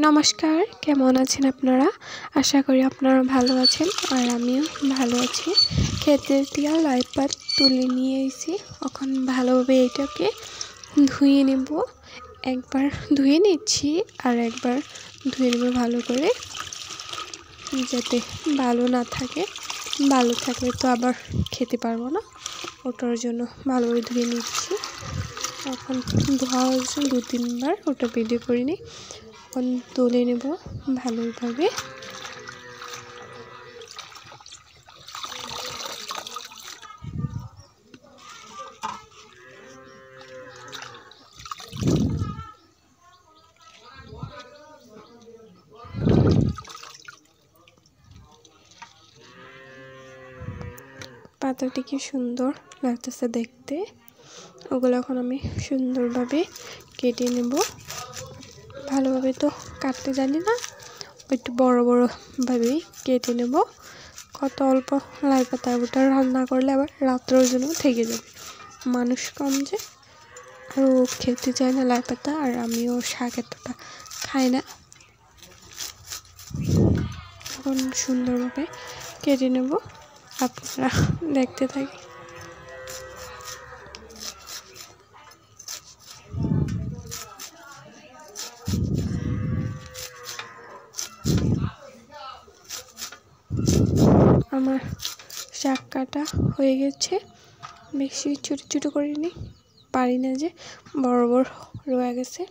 নমস্কার, কেমন আছেন আপনারা? আশা করি আপনারা ভালো আছেন আর আমিও ভালো আছি। ক্ষেতের দিয়া লাই পাত তুলে নিয়ে এসেছি। এখন ভালোভাবে এটাকে ধুয়ে নেব। একবার ধুয়ে নিচ্ছি আর একবার ধুয়ে নেব ভালো করে, যাতে বালু না থাকে। বালু থাকলে তো আবার খেতে পারবো না, ওটার জন্য ভালোভাবে ধুয়ে নিচ্ছি। এখন ধোয়া হয়েছে 2-3 বার, ওটা ভিডিও করিনি। এখন তুলে নেব ভালোভাবে। পাতাটি কি সুন্দর লাগতেছে দেখতে। ওগুলো এখন আমি সুন্দরভাবে কেটে নেব। ভালোভাবে তো কাটতে জানি না, একটু বড় ভাবেই কেটে নেব। কত অল্প লাই পাতা, ওটা রান্না করলে আবার রাত্রের জন্য থেকে যাবে। মানুষ কম যে, আর ও খেতে চায় না লাই পাতা, আর আমিও শাক এতটা খাই না। এখন সুন্দরভাবে কেটে নেব, আপনারা দেখতে থাকি। আমার শাক কাটা হয়ে গেছে। বেশি ছোটো ছোটো করিনি, পারি না যে, বড় রয়ে গেছে।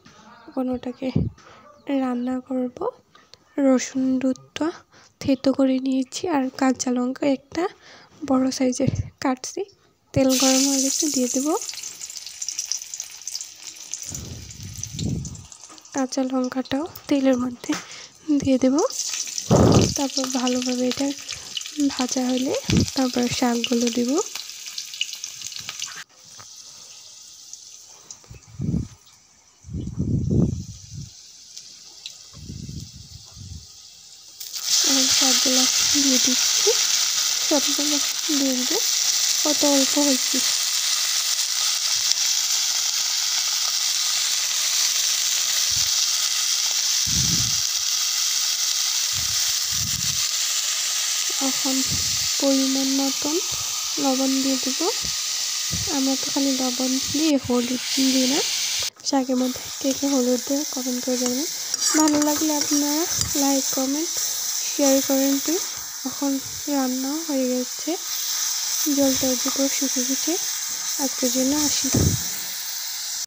এখন ওটাকে রান্না করব। রসুন দুধটা থেতো করে নিয়েছি, আর কাঁচা লঙ্কা একটা বড় সাইজের কাটছি। তেল গরম হয়ে গেছে, দিয়ে দেব কাঁচা লঙ্কাটাও তেলের মধ্যে দিয়ে দেব। তারপর ভালোভাবে এটা ভাজা হলে তারপর শাকগুলো দেব। শাকগুলো দিয়ে দিচ্ছি, সবগুলো দিয়ে দেবো। কত অল্প হয়েছে। এখন পরিমাণ মতন লবণ দিয়ে দেবো। আমরা তো খালি লবণ দিয়ে, হলুদ দিই না শাকের মধ্যে। কে হলুদ দিয়ে কমেন্ট করে জানাবেন। ভালো লাগলে আপনারা লাইক, কমেন্ট, শেয়ার করেন প্লিজ। এখন রান্না হয়ে গেছে, জলটা দুটো শুকিয়ে গেছে। আজকের জন্য আসি।